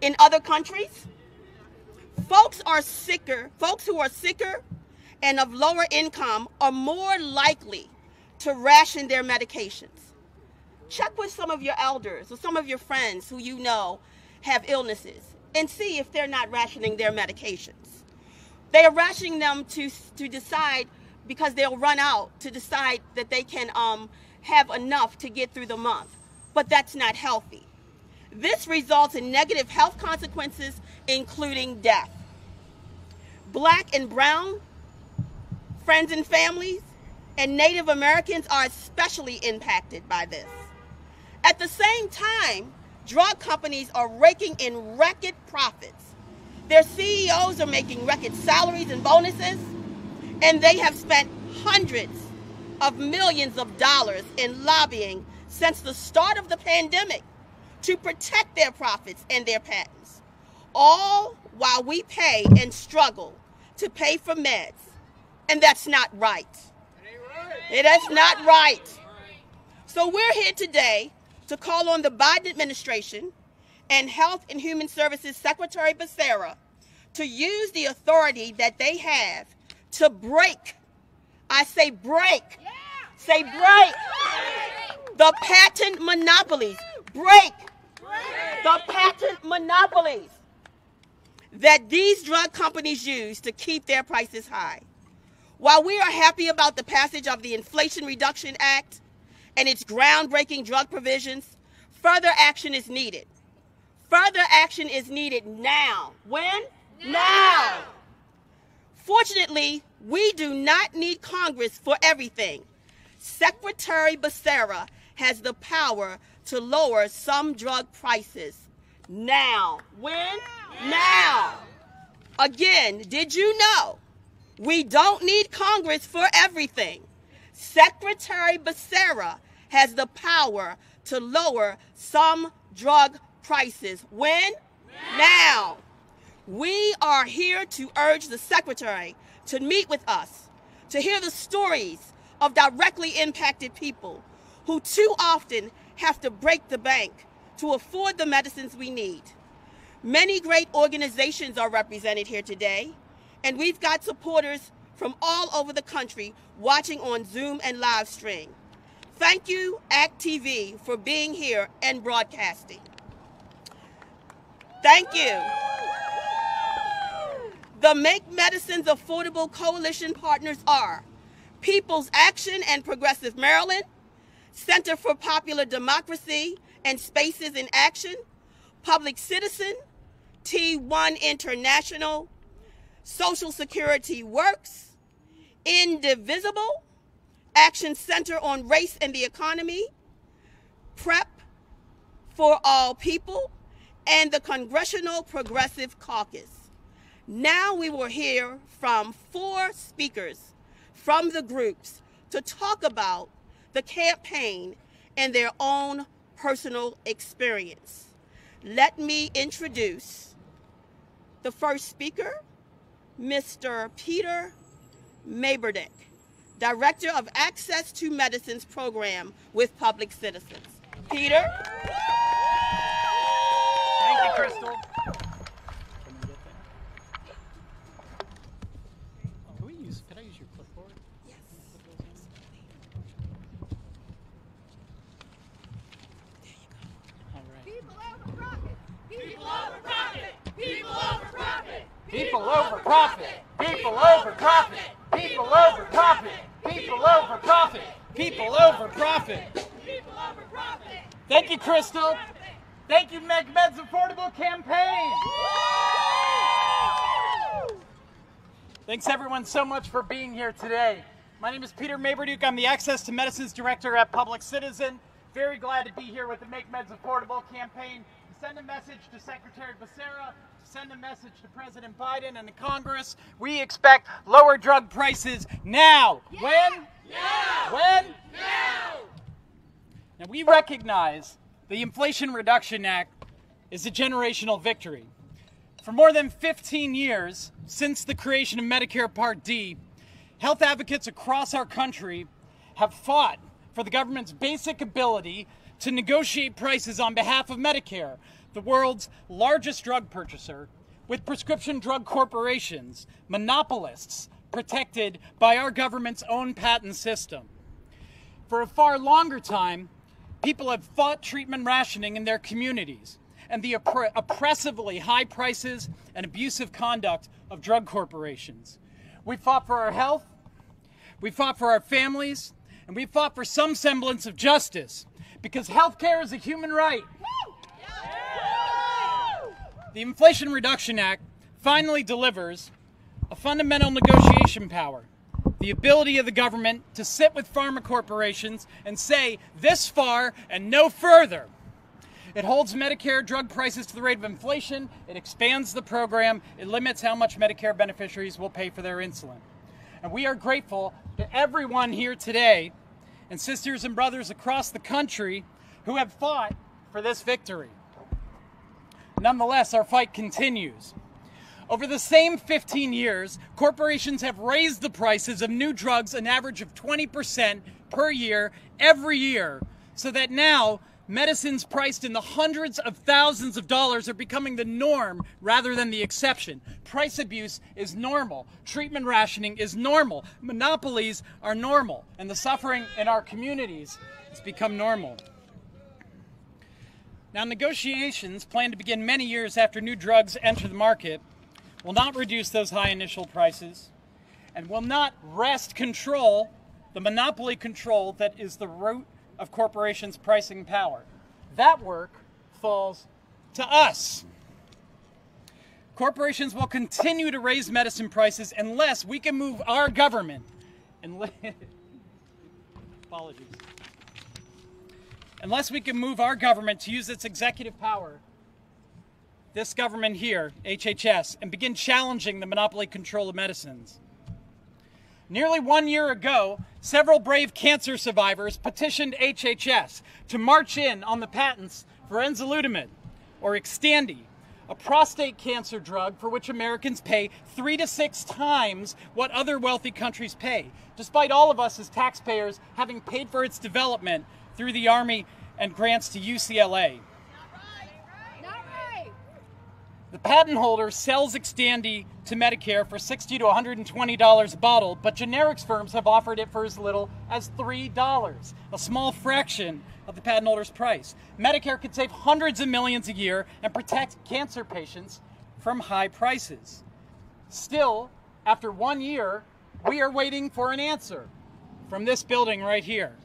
in other countries, folks who are sicker and of lower income are more likely to ration their medications. Check with some of your elders or some of your friends who you know have illnesses and see if they're not rationing their medications. They are rationing them to decide, because they'll run out, to decide that they can have enough to get through the month. But that's not healthy. This results in negative health consequences, including death. Black and brown friends and families and Native Americans are especially impacted by this. At the same time, drug companies are raking in record profits. Their CEOs are making record salaries and bonuses, and they have spent hundreds of millions of dollars in lobbying since the start of the pandemic to protect their profits and their patents, all while we pay and struggle to pay for meds. And that's not right. It is not right. So we're here today to call on the Biden administration and Health and Human Services Secretary Becerra to use the authority that they have to break, I say break, say break, the patent monopolies, break the patent monopolies that these drug companies use to keep their prices high. While we are happy about the passage of the Inflation Reduction Act and its groundbreaking drug provisions, further action is needed. Further action is needed now. When? Now. Fortunately, we do not need Congress for everything. Secretary Becerra has the power to lower some drug prices now. When? Now. Again, did you know we don't need Congress for everything? Secretary Becerra has the power to lower some drug prices. When? Now. We are here to urge the Secretary to meet with us, to hear the stories of directly impacted people who too often have to break the bank to afford the medicines we need. Many great organizations are represented here today, and we've got supporters from all over the country watching on Zoom and live stream. Thank you, ACT TV, for being here and broadcasting. Thank you. The Make Medicines Affordable Coalition partners are People's Action and Progressive Maryland, Center for Popular Democracy and Spaces in Action, Public Citizen, T1 International, Social Security Works, Indivisible, Action Center on Race and the Economy, PrEP for All People, and the Congressional Progressive Caucus. Now we will hear from 4 speakers from the groups to talk about the campaign and their own personal experience. Let me introduce the first speaker, Mr. Peter Maberdick, Director of Access to Medicines Program with Public Citizens. Peter? Thank you, Crystal. Could I use your clipboard? Yes. All right. People over profit. People over profit. People over profit. People over profit. People over profit. People over profit. People over profit. People over profit. People over profit. Thank you, Crystal. Thank you, Make Meds Affordable campaign. Thanks everyone so much for being here today. My name is Peter Maberdick. I'm the Access to Medicines Director at Public Citizen. Very glad to be here with the Make Meds Affordable campaign to send a message to Secretary Becerra, to send a message to President Biden and to Congress. We expect lower drug prices now. Yeah. When? Now. When? Now. Now we recognize the Inflation Reduction Act is a generational victory. For more than 15 years, since the creation of Medicare Part D, health advocates across our country have fought for the government's basic ability to negotiate prices on behalf of Medicare, the world's largest drug purchaser, with prescription drug corporations, monopolists, protected by our government's own patent system. For a far longer time, people have fought treatment rationing in their communities and the oppressively high prices and abusive conduct of drug corporations. We fought for our health, we fought for our families, and we fought for some semblance of justice, because healthcare is a human right. The Inflation Reduction Act finally delivers a fundamental negotiation power, the ability of the government to sit with pharma corporations and say this far and no further. It holds Medicare drug prices to the rate of inflation, it expands the program, it limits how much Medicare beneficiaries will pay for their insulin. And we are grateful to everyone here today and sisters and brothers across the country who have fought for this victory. Nonetheless, our fight continues. Over the same 15 years, corporations have raised the prices of new drugs an average of 20% per year, every year, so that now medicines priced in the hundreds of thousands of dollars are becoming the norm rather than the exception. Price abuse is normal. Treatment rationing is normal. Monopolies are normal. And the suffering in our communities has become normal. Now, negotiations planned to begin many years after new drugs enter the market will not reduce those high initial prices and will not wrest control, the monopoly control that is the root of corporations' pricing power. That work falls to us. Corporations will continue to raise medicine prices unless we can move our government, apologies, unless we can move our government to use its executive power, this government here, HHS, and begin challenging the monopoly control of medicines. Nearly 1 year ago, several brave cancer survivors petitioned HHS to march in on the patents for enzalutamide, or Xtandi, a prostate cancer drug for which Americans pay 3 to 6 times what other wealthy countries pay, despite all of us as taxpayers having paid for its development through the Army and grants to UCLA. The patent holder sells Xtandi to Medicare for $60 to $120 a bottle, but generics firms have offered it for as little as $3, a small fraction of the patent holder's price. Medicare could save hundreds of millions a year and protect cancer patients from high prices. Still, after 1 year, we are waiting for an answer from this building right here.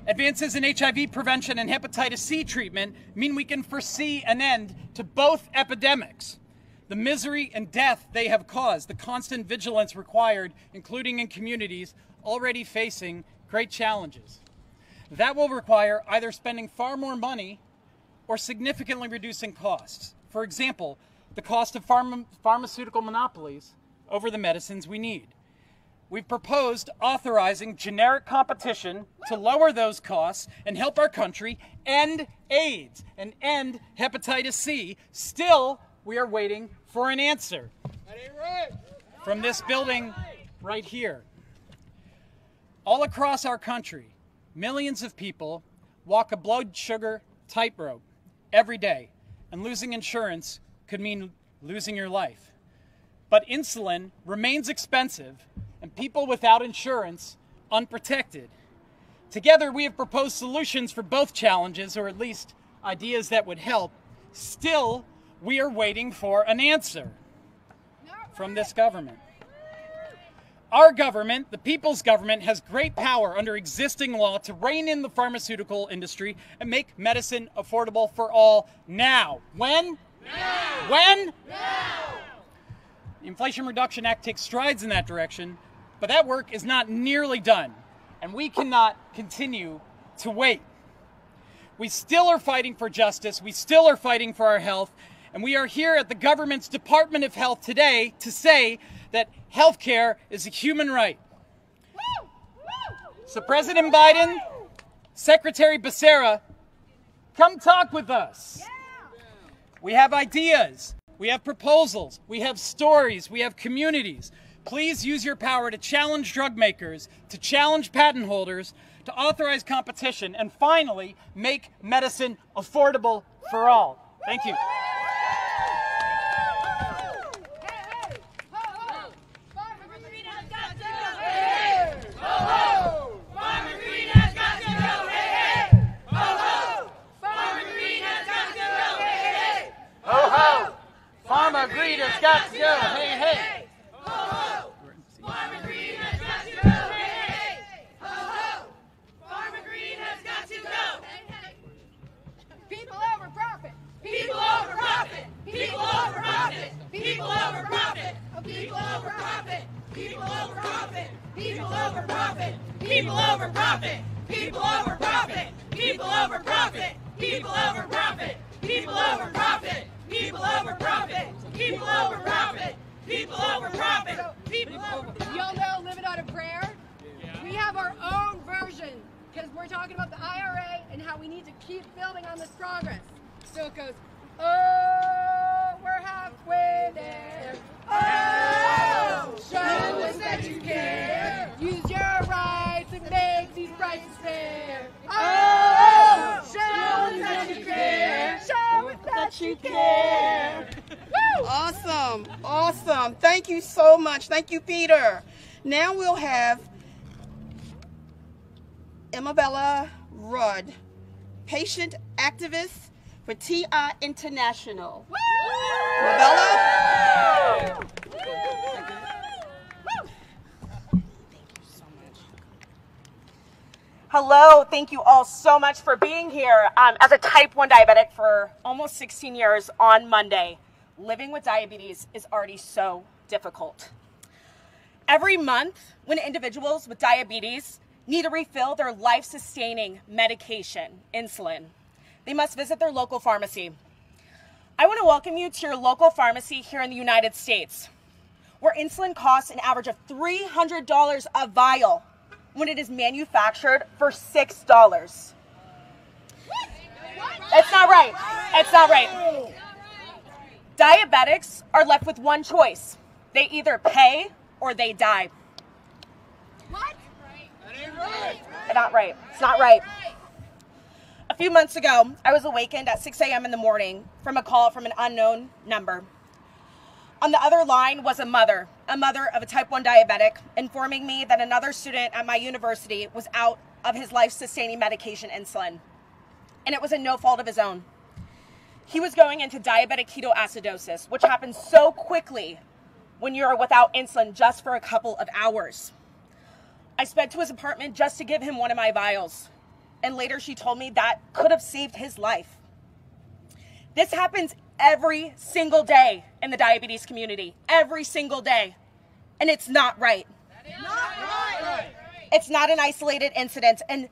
Advances in HIV prevention and hepatitis C treatment mean we can foresee an end to both epidemics. The misery and death they have caused, the constant vigilance required, including in communities already facing great challenges. That will require either spending far more money or significantly reducing costs. For example, the cost of pharmaceutical monopolies over the medicines we need. We've proposed authorizing generic competition to lower those costs and help our country end AIDS and end hepatitis C. Still, we are waiting for an answer from this building right here. All across our country, millions of people walk a blood sugar tightrope every day, and losing insurance could mean losing your life. But insulin remains expensive, and people without insurance unprotected. Together, we have proposed solutions for both challenges, or at least ideas that would help. Still, we are waiting for an answer from this government. Our government, the people's government, has great power under existing law to rein in the pharmaceutical industry and make medicine affordable for all now. When? Now! When? Now! The Inflation Reduction Act takes strides in that direction, but that work is not nearly done, and we cannot continue to wait. We still are fighting for justice, we still are fighting for our health, and we are here at the government's Department of Health today to say that healthcare is a human right. So President Biden, Secretary Becerra, come talk with us. We have ideas, we have proposals, we have stories, we have communities. Please use your power to challenge drug makers, to challenge patent holders, to authorize competition, and finally, make medicine affordable for all. Thank you. Farmer Green has got to go. Hey, hey. Ho ho! Farmer Green has got to go. Hey, hey. Ho ho! Farmer Green has got to go. Hey, hey. People over profit. People over profit. People over profit. People over profit. People over profit. People over profit. People over profit. People over profit. People over profit. People over profit. People over profit. People over profit. People over profit. People over profit. People over profit. People over profit. Y'all know Live It on a Prayer? Yeah. We have our own version because we're talking about the IRA and how we need to keep building on this progress. So it goes, oh, we're halfway there. Oh, show us that you care. Use your rights and make these prices fair. Oh, show us that you care. Show us that you care. Awesome. Awesome. Thank you so much. Thank you, Peter. Now we'll have Emabella Rudd, patient activist for TI International. Emabella? Hello, thank you all so much for being here. As a type 1 diabetic for almost 16 years on Monday, living with diabetes is already so difficult. Every month, when individuals with diabetes need to refill their life-sustaining medication, insulin, they must visit their local pharmacy. I want to welcome you to your local pharmacy here in the United States, where insulin costs an average of $300 a vial when it is manufactured for $6. It's not right. It's not right. Diabetics are left with one choice. They either pay or they die. What? It's not right. It's not right. A few months ago, I was awakened at 6 a.m. in the morning from a call from an unknown number. On the other line was a mother of a type 1 diabetic, informing me that another student at my university was out of his life-sustaining medication, insulin, and it was no fault of his own. He was going into diabetic ketoacidosis, which happens so quickly when you're without insulin just for a couple of hours. I sped to his apartment just to give him one of my vials, and later she told me that could have saved his life. This happens every single day in the diabetes community, every single day, and it's not right. Not right. It's not an isolated incident, and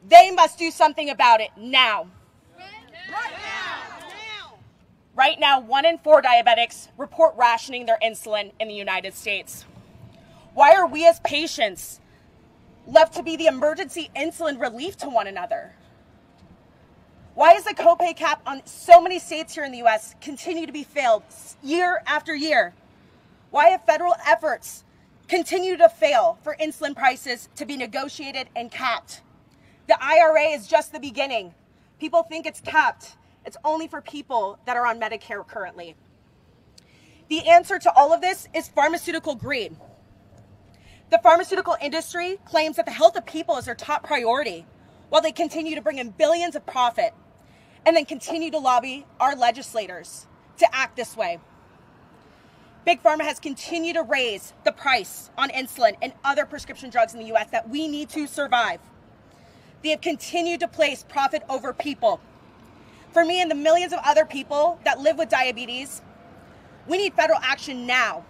they must do something about it now. Right now, 1 in 4 diabetics report rationing their insulin in the United States. Why are we as patients left to be the emergency insulin relief to one another? Why is the copay cap on so many states here in the U.S. continue to be failed year after year? Why have federal efforts continue to fail for insulin prices to be negotiated and capped? The IRA is just the beginning. People think it's capped. It's only for people that are on Medicare currently. The answer to all of this is pharmaceutical greed. The pharmaceutical industry claims that the health of people is their top priority, while they continue to bring in billions of profit and then continue to lobby our legislators to act this way. Big Pharma has continued to raise the price on insulin and other prescription drugs in the U.S. that we need to survive. They have continued to place profit over people. For me and the millions of other people that live with diabetes, we need federal action now,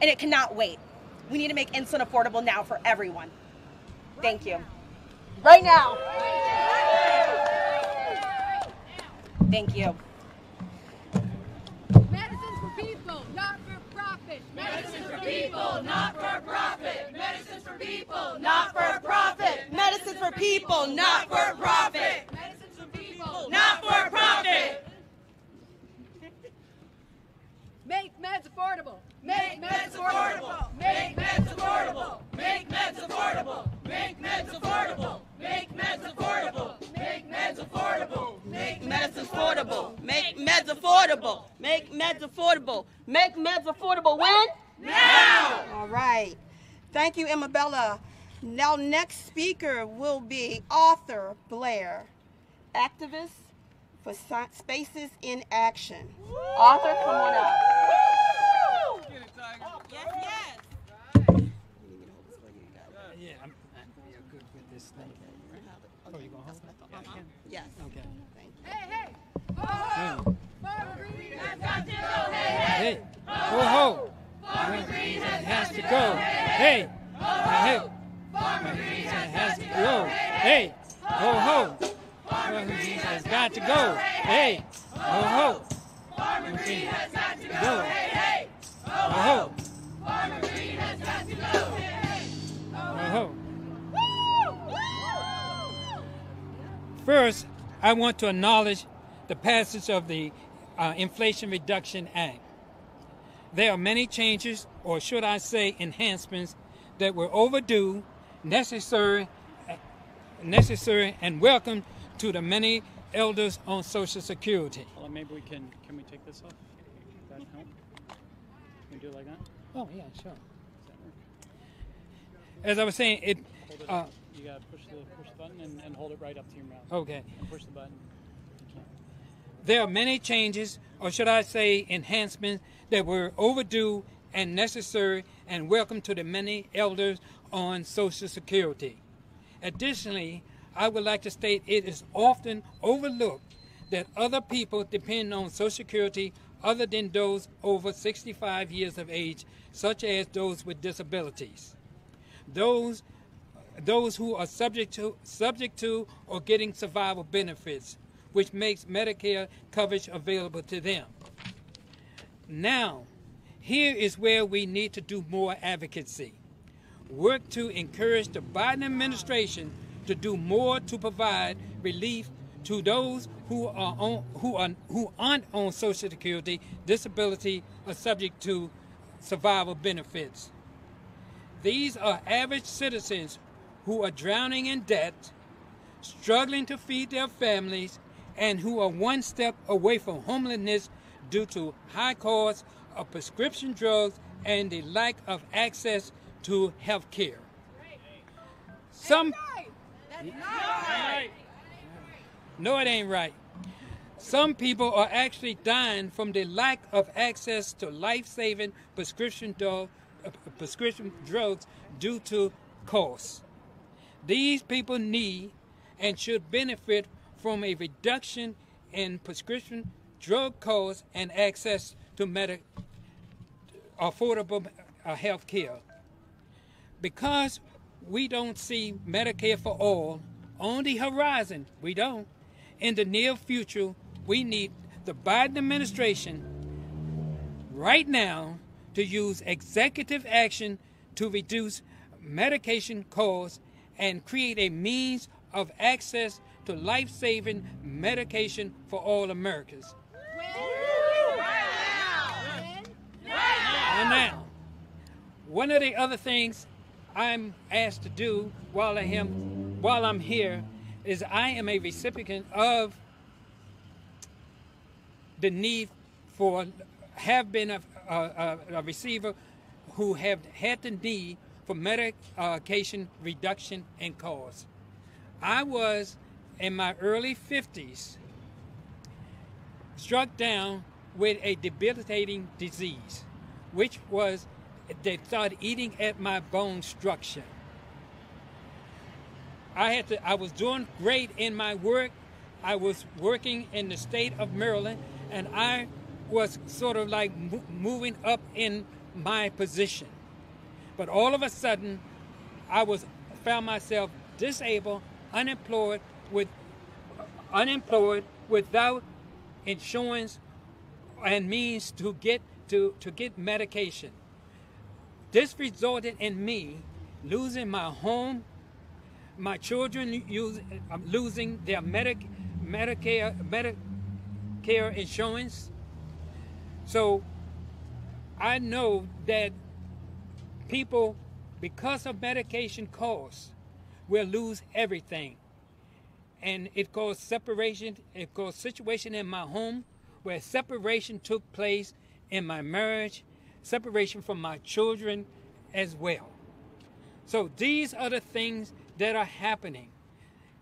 and it cannot wait. We need to make insulin affordable now for everyone. Thank you. Right now. Thank you. Medicines for people, not for profit. Medicines for people, not for profit. Medicines for people, not for profit. Medicine for people, not for profit. Medicines for people, not for profit. Make meds affordable. Make meds affordable. Make meds affordable. Make meds affordable. Make meds affordable. Make meds affordable. Make meds affordable. Make medicine affordable. Make Make meds affordable. Make meds affordable. Make meds affordable when? Now! All right. Thank you, Emma Bella. Now, next speaker will be Arthur Blair, activist for Spaces in Action. Arthur, come on up. Yes, yes. Yeah, I'm good with this thing. Oh, you gonna hold it? Yes. Okay. Thank you. Hey, hey! Oh, Farmer Green has got to go! Hey, Hey, ho ho! Farmer Green Has to go. Hey, hey. Farmer Green Has to go. Hey, ho ho! Farmer Green has got to go. Hey, ho ho! Farmer Green has got to go! Go. Hey, hey! Ho ho! Farmer Green has got to go! Hey, hey! Ho ho! First, I want to acknowledge the passage of the Inflation Reduction Act. There are many changes, or should I say enhancements, that were overdue, necessary, and welcome to the many elders on Social Security. Well, maybe we can we take this off? That help? Can we do it like that? Oh, yeah, sure. Does that work? As I was saying, it. Hold it up. You gotta push the button and hold it right up to your mouth. Okay. And push the button. You can't. There are many changes, or should I say enhancements, that were overdue and necessary and welcome to the many elders on Social Security. Additionally, I would like to state it is often overlooked that other people depend on Social Security other than those over 65 years of age, such as those with disabilities. Those who are subject to or getting survival benefits, which makes Medicare coverage available to them. Now, here is where we need to do more advocacy. Work to encourage the Biden administration to do more to provide relief to those who aren't on Social Security, disability, or subject to survival benefits. These are average citizens who are drowning in debt, struggling to feed their families, and who are one step away from homelessness due to high costs of prescription drugs and the lack of access to health care. No, it ain't right. Some people are actually dying from the lack of access to life-saving prescription drugs due to costs. These people need and should benefit from a reduction in prescription drug costs and access to affordable health care. Because we don't see Medicare for all on the horizon, we don't. In the near future, we need the Biden administration right now to use executive action to reduce medication costs and create a means of access to life-saving medication for all Americans. And now, one of the other things I'm asked to do while I'm here is I am a recipient of the need for, have been a receiver who have had the need for medication reduction in costs. I was, in my early 50s, struck down with a debilitating disease, which was they started eating at my bone structure. I was doing great in my work. I was working in the state of Maryland, and I was sort of like moving up in my position. But all of a sudden, I found myself disabled, unemployed, without insurance and means to get medication. This resulted in me losing my home, my children losing their Medicare insurance. So I know that people, because of medication costs, will lose everything. And it caused separation, it caused situation in my home where separation took place in my marriage, separation from my children as well. So these are the things that are happening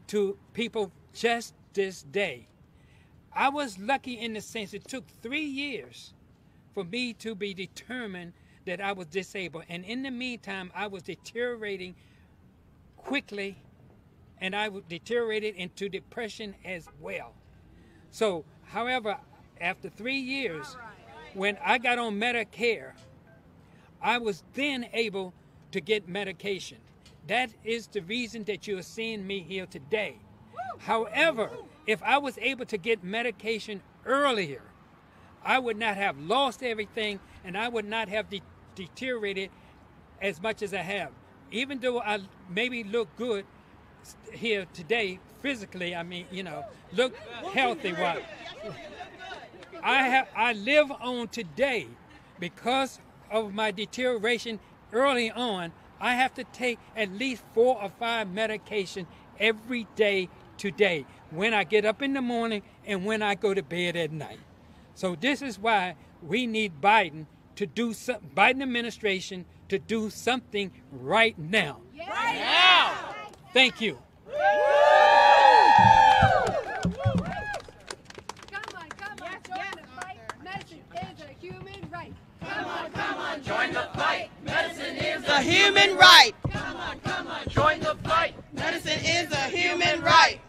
to people just this day. I was lucky in the sense it took 3 years for me to be determined that I was disabled. And in the meantime, I was deteriorating quickly, and I deteriorated into depression as well. So, however, after 3 years, when I got on Medicare, I was then able to get medication. That is the reason that you're seeing me here today. However, if I was able to get medication earlier, I would not have lost everything, and I would not have deteriorated as much as I have. Even though I maybe look good here today physically, I mean, you know, look healthy. Wise. I live on today because of my deterioration early on. I have to take at least 4 or 5 medications every day today, when I get up in the morning and when I go to bed at night. So this is why we need Biden to do something, Biden administration to do something right now. Right now! Thank you. Come on, join the fight. Medicine is a human right. Come on, join the fight. Medicine is A human right. Come on, join the fight. Medicine is a human right.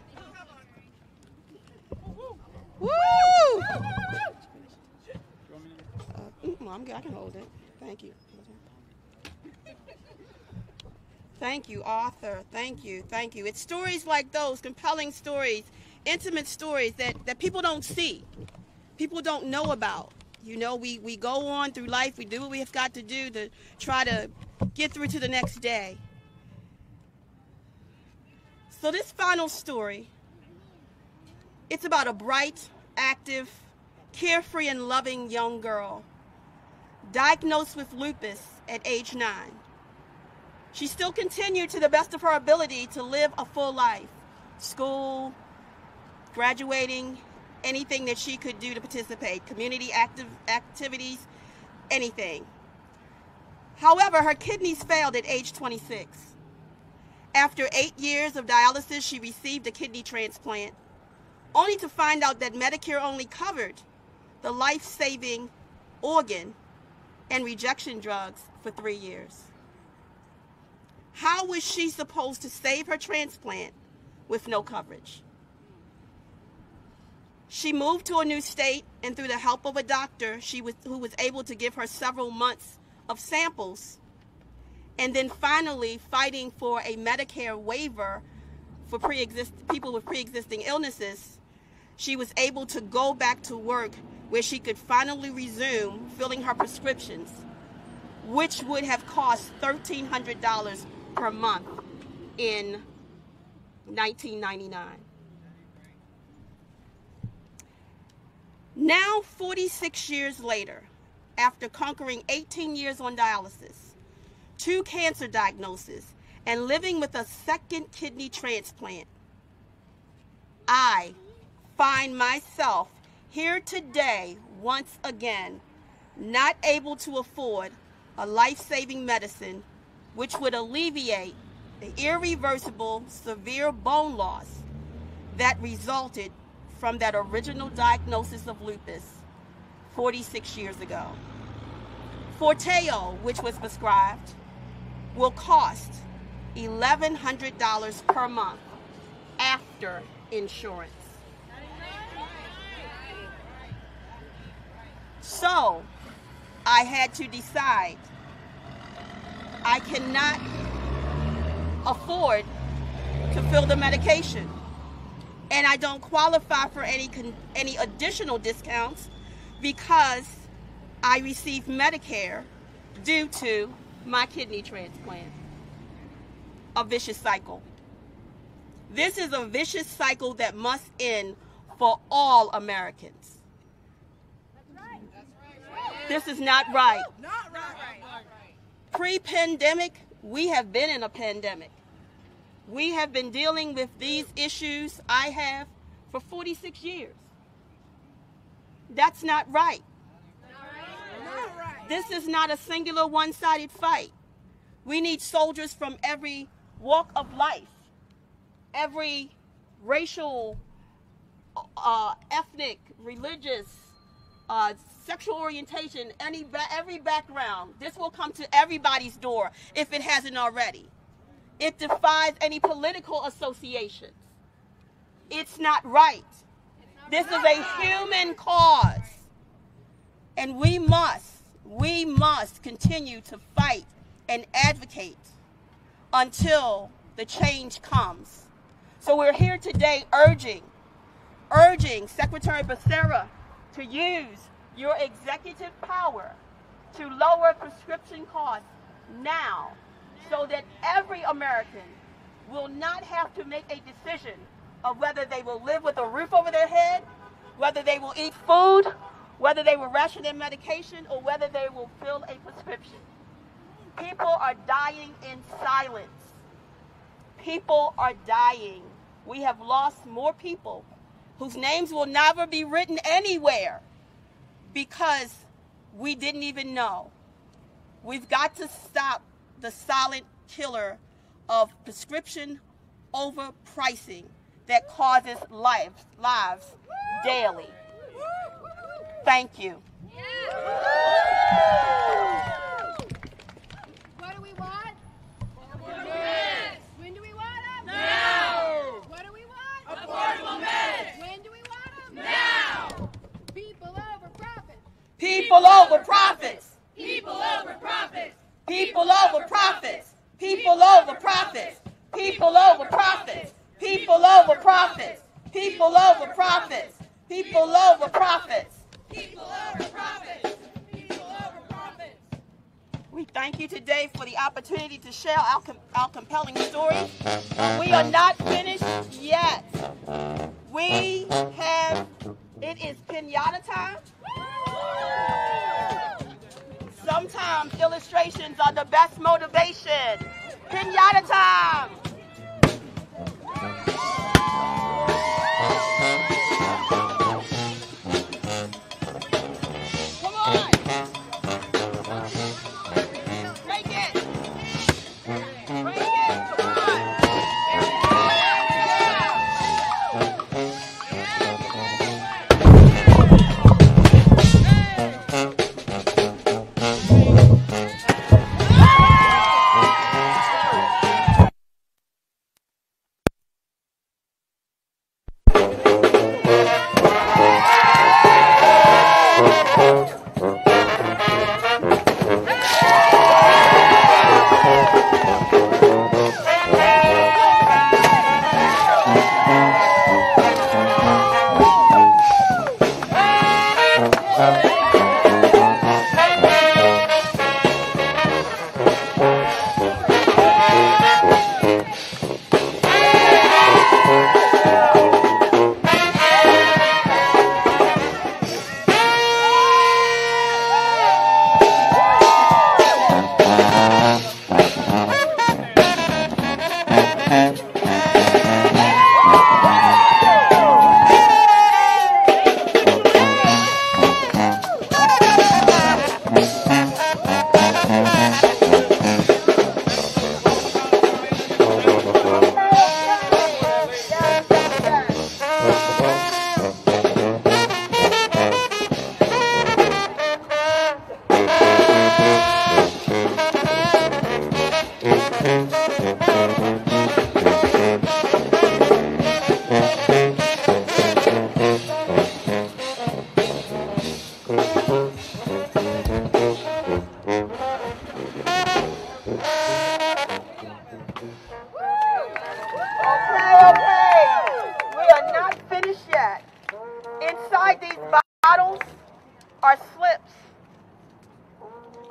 Woo! I'm good. I can hold it. Thank you. Thank you, Arthur. Thank you. Thank you. It's stories like those, compelling stories, intimate stories that people don't see, people don't know about. You know, we go on through life. We do what we have got to do to try to get through to the next day. So this final story, it's about a bright, active, carefree, and loving young girl diagnosed with lupus at age 9. She still continued to the best of her ability to live a full life. School, graduating, anything that she could do to participate, community activities, anything. However, her kidneys failed at age 26. After 8 years of dialysis, she received a kidney transplant, only to find out that Medicare only covered the life-saving organ and rejection drugs for 3 years. How was she supposed to save her transplant with no coverage? She moved to a new state, and through the help of a doctor who was able to give her several months of samples, and then finally fighting for a Medicare waiver for people with pre-existing illnesses, she was able to go back to work where she could finally resume filling her prescriptions, which would have cost $1,300 per month in 1999. Now, 46 years later, after conquering 18 years on dialysis, 2 cancer diagnoses, and living with a second kidney transplant, I find myself here today, once again, not able to afford a life-saving medicine which would alleviate the irreversible severe bone loss that resulted from that original diagnosis of lupus 46 years ago. Forteo, which was prescribed, will cost $1,100 per month after insurance. So, I had to decide. I cannot afford to fill the medication, and I don't qualify for any additional discounts because I receive Medicare due to my kidney transplant. A vicious cycle. This is a vicious cycle that must end for all Americans. This is not right. Not right. Pre-pandemic, we have been in a pandemic. We have been dealing with these issues, I have, for 46 years. That's not right. This is not a singular one-sided fight. We need soldiers from every walk of life, every racial, ethnic, religious, sexual orientation, every background. This will come to everybody's door if it hasn't already. It defies any political associations. It's not right. This is a human cause. And we must continue to fight and advocate until the change comes. So we're here today urging Secretary Becerra to use your executive power to lower prescription costs now so that every American will not have to make a decision of whether they will live with a roof over their head, whether they will eat food, whether they will ration their medication, or whether they will fill a prescription. People are dying in silence. People are dying. We have lost more people whose names will never be written anywhere because we didn't even know. We've got to stop the silent killer of prescription overpricing that causes lives daily. Thank you. What do we want? Affordable meds. When do we want them? Now. What do we want? Affordable meds. When do we want them? Now. People over profit. People over profits. People over profits. People over profits. People over profits. People over profits. People over profits. People over profits. People over profits. People over profits. People over profits. We thank you today for the opportunity to share our compelling stories. We are not finished yet. It is pinata time. Sometimes illustrations are the best motivation. Pinata time. Come on. Break it. Break it. Come on.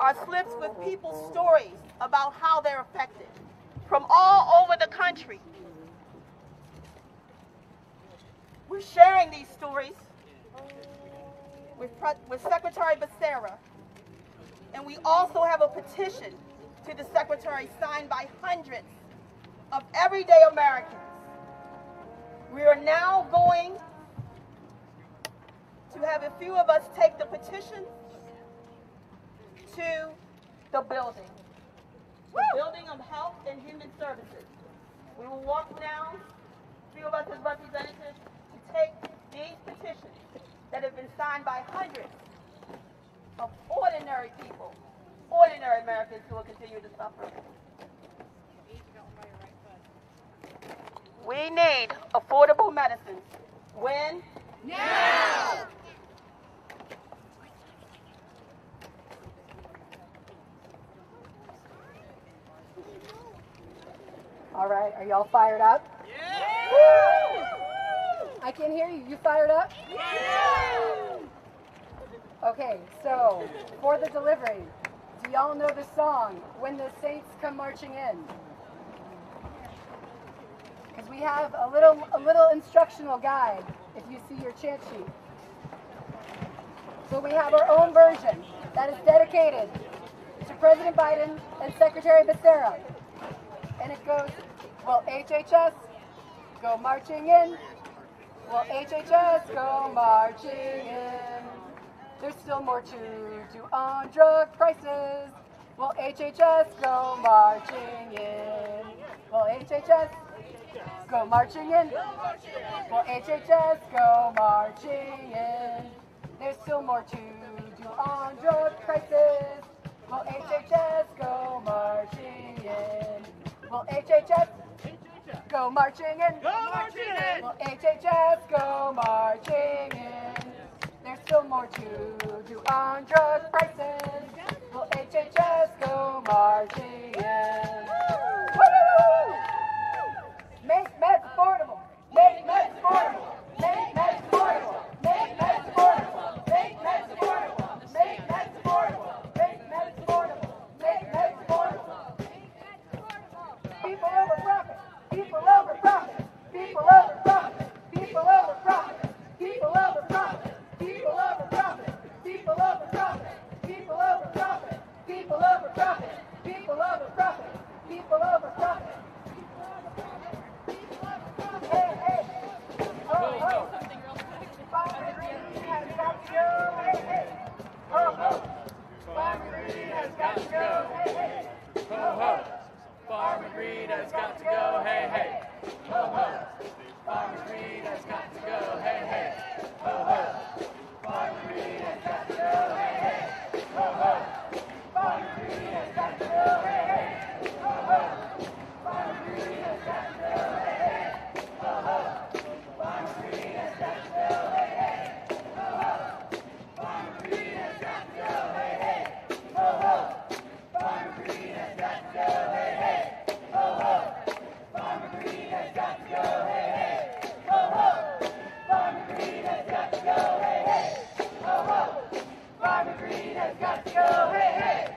are slips with people's stories about how they're affected from all over the country. We're sharing these stories with Secretary Becerra, and we also have a petition to the Secretary signed by hundreds of everyday Americans. We are now going to have a few of us take the petition to the building. The Building of Health and Human Services. We will walk down, a few of us as representatives, to take these petitions that have been signed by hundreds of ordinary people, ordinary Americans who will continue to suffer. We need affordable medicines. When? Now! All right, are y'all fired up? Yeah! Woo! I can't hear you. You fired up? Yeah! Okay, so for the delivery, do y'all know the song, When the Saints Come Marching In? Because we have a little instructional guide if you see your chant sheet. So we have our own version that is dedicated to President Biden and Secretary Becerra. And it goes, will HHS go marching in? Will HHS go marching in? There's still more to do on drug prices. Will HHS go marching in? Will HHS go marching in? Will HHS go marching in? There's still more to do on drug prices. Will HHS go marching in? Will HHS go marching in? Go marching in! Will HHS go marching in? There's still more to do on drug prices. Will HHS go marching in? Woo! Make meds affordable. Make meds affordable. Make meds affordable. Make meds affordable. Make meds affordable. Make meds affordable. Make meds affordable. Make meds affordable. People over profit. People over profit. People over profit. People over profit. People over profit. People over profit. People over profit. People over profit. People over profit. People over profit. People over profit. Hey, hey. Oh, oh. Farmer Green has got to go. Hey, hey. Oh, oh. Farmer Green has got to go. Hey, hey. Ho ho! Farmer Green has got to go, hey hey! Ho ho! Farmer Green has got to go, hey hey! Ho ho! Farmer Green has got to go, hey hey! Ho ho! Farmer Green has got to go, hey hey! Ho ho! Farmer Green has got to go, hey hey! Ho ho! Farmer Green has got to go, hey hey! Ho ho! Farmer Green has got to go, hey hey! Ho ho! Farmer Green has got to go, hey hey! Ho ho! Farmer Green has got to go, hey hey! Ho ho! Farmer Green has got to go, hey hey! Ho ho! Farmer Green has got to go, hey hey!